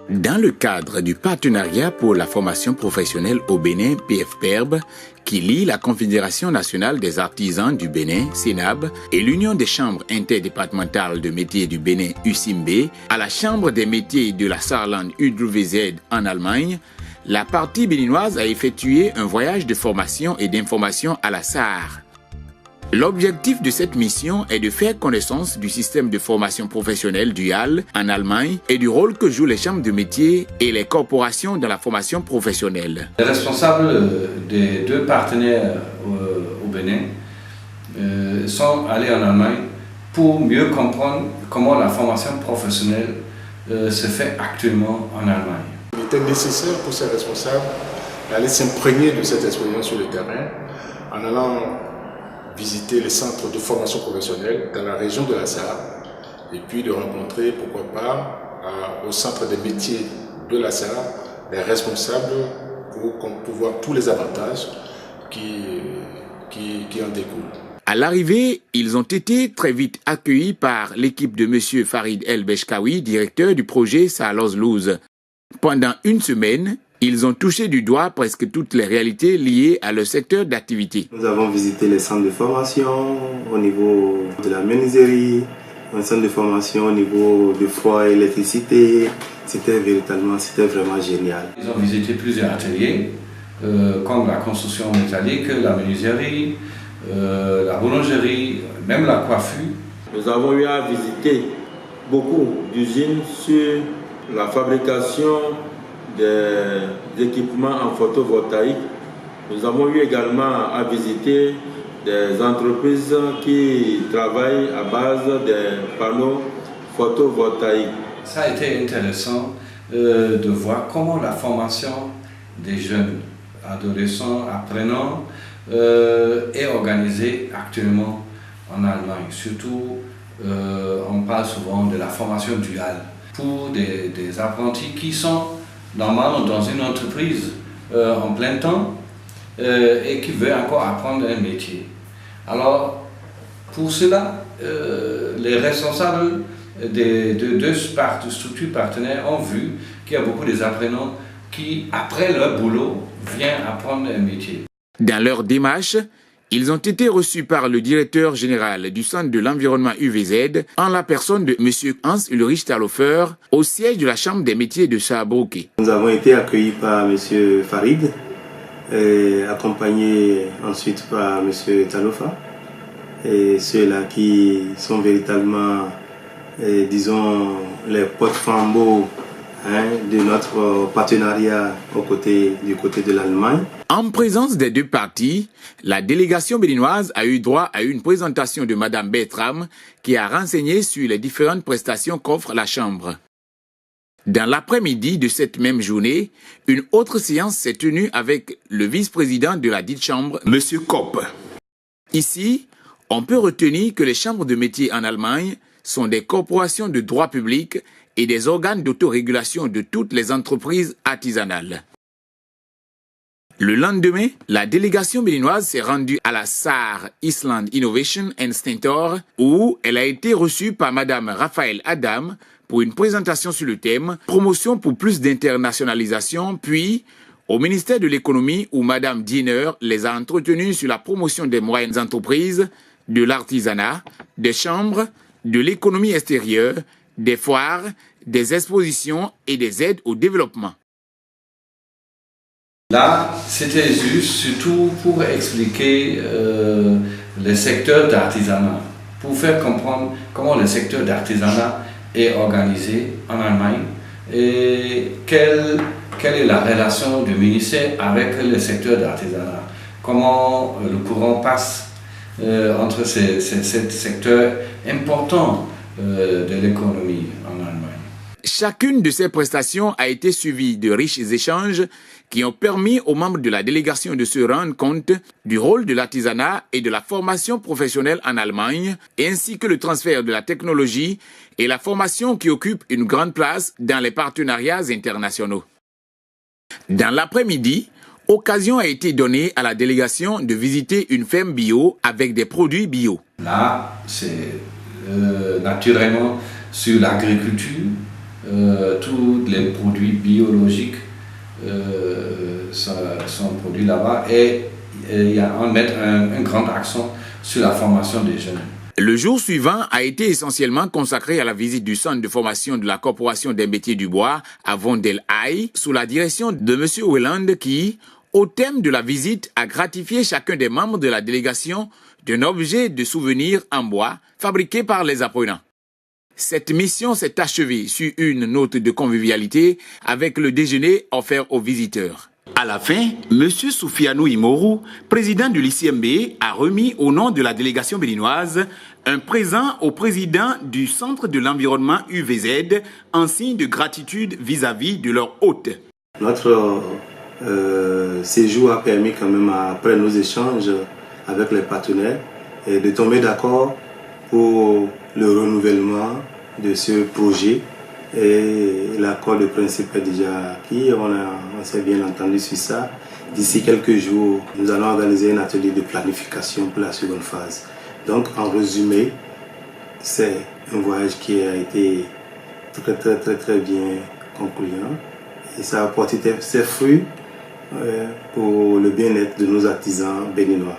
Dans le cadre du partenariat pour la formation professionnelle au Bénin, PFPERB, qui lie la Confédération nationale des artisans du Bénin, CENAB, et l'Union des chambres interdépartementales de métiers du Bénin, UCIMB, à la Chambre des métiers de la Saarland UWZ en Allemagne, la partie béninoise a effectué un voyage de formation et d'information à la Sarre. L'objectif de cette mission est de faire connaissance du système de formation professionnelle dual en Allemagne et du rôle que jouent les chambres de métiers et les corporations dans la formation professionnelle. Les responsables des deux partenaires au Bénin sont allés en Allemagne pour mieux comprendre comment la formation professionnelle se fait actuellement en Allemagne. Il était nécessaire pour ces responsables d'aller s'imprégner de cette expérience sur le terrain en allant visiter les centres de formation professionnelle dans la région de la Sarre et puis de rencontrer, pourquoi pas, au centre des métiers de la Sarre, les responsables pour voir tous les avantages qui en découlent. À l'arrivée, ils ont été très vite accueillis par l'équipe de M. Farid El Beshkawi, directeur du projet Saarloos. Pendant une semaine, ils ont touché du doigt presque toutes les réalités liées à leur secteur d'activité. Nous avons visité les centres de formation au niveau de la menuiserie, un centre de formation au niveau de froid et électricité. C'était vraiment génial. Ils ont visité plusieurs ateliers, comme la construction métallique, la menuiserie, la boulangerie, même la coiffure. Nous avons eu à visiter beaucoup d'usines sur la fabrication des équipements en photovoltaïque. Nous avons eu également à visiter des entreprises qui travaillent à base des panneaux photovoltaïques. Ça a été intéressant de voir comment la formation des jeunes, adolescents, apprenants est organisée actuellement en Allemagne. Surtout, on parle souvent de la formation duale pour des apprentis qui sont normalement dans une entreprise en plein temps et qui veut encore apprendre un métier. Alors, pour cela, les responsables des deux structures partenaires ont vu qu'il y a beaucoup d'apprenants qui, après leur boulot, viennent apprendre un métier. Dans leur démarche, ils ont été reçus par le directeur général du Centre de l'environnement UWZ en la personne de M. Hans-Ulrich Talhofer au siège de la Chambre des métiers de Saarbrücken. Nous avons été accueillis par M. Farid, accompagnés ensuite par M. Talhofer, et ceux-là qui sont véritablement, disons, les porte-flambeaux de notre partenariat du côté de l'Allemagne. En présence des deux parties, la délégation béninoise a eu droit à une présentation de Mme Bertram qui a renseigné sur les différentes prestations qu'offre la Chambre. Dans l'après-midi de cette même journée, une autre séance s'est tenue avec le vice-président de la dite Chambre, M. Kopp. Ici, on peut retenir que les chambres de métiers en Allemagne sont des corporations de droit public et des organes d'autorégulation de toutes les entreprises artisanales. Le lendemain, la délégation béninoise s'est rendue à la Saar Island Innovation and Center où elle a été reçue par Mme Raphaël Adam pour une présentation sur le thème « Promotion pour plus d'internationalisation », puis au ministère de l'économie où Mme Diener les a entretenus sur la promotion des moyennes entreprises, de l'artisanat, des chambres, de l'économie extérieure, des foires, des expositions et des aides au développement. Là, c'était juste surtout pour expliquer le secteur d'artisanat, pour faire comprendre comment le secteur d'artisanat est organisé en Allemagne, et quelle est la relation du ministère avec le secteur de l'artisanat. Comment le courant passe entre ces secteurs importants de l'économie en Allemagne. Chacune de ces prestations a été suivie de riches échanges qui ont permis aux membres de la délégation de se rendre compte du rôle de l'artisanat et de la formation professionnelle en Allemagne, ainsi que le transfert de la technologie et la formation qui occupent une grande place dans les partenariats internationaux. Dans l'après-midi, occasion a été donnée à la délégation de visiter une ferme bio avec des produits bio. Là, c'est naturellement sur l'agriculture. Tous les produits biologiques sont produits là-bas et on met un grand accent sur la formation des jeunes. Le jour suivant a été essentiellement consacré à la visite du centre de formation de la Corporation des métiers du bois à Vondelay sous la direction de M. Wieland qui, au thème de la visite, a gratifié chacun des membres de la délégation d'un objet de souvenir en bois fabriqué par les apprenants. Cette mission s'est achevée sur une note de convivialité avec le déjeuner offert aux visiteurs. À la fin, M. Soufianou Imoru, président du l'ICMB, a remis au nom de la délégation béninoise un présent au président du Centre de l'environnement UVZ en signe de gratitude vis-à-vis de leur hôte. Notre séjour a permis quand même, après nos échanges avec les partenaires, de tomber d'accord pour le renouvellement de ce projet et l'accord de principe est déjà acquis. On s'est bien entendu sur ça. D'ici quelques jours, nous allons organiser un atelier de planification pour la seconde phase. Donc, en résumé, c'est un voyage qui a été très bien concluant et ça a apporté ses fruits pour le bien-être de nos artisans béninois.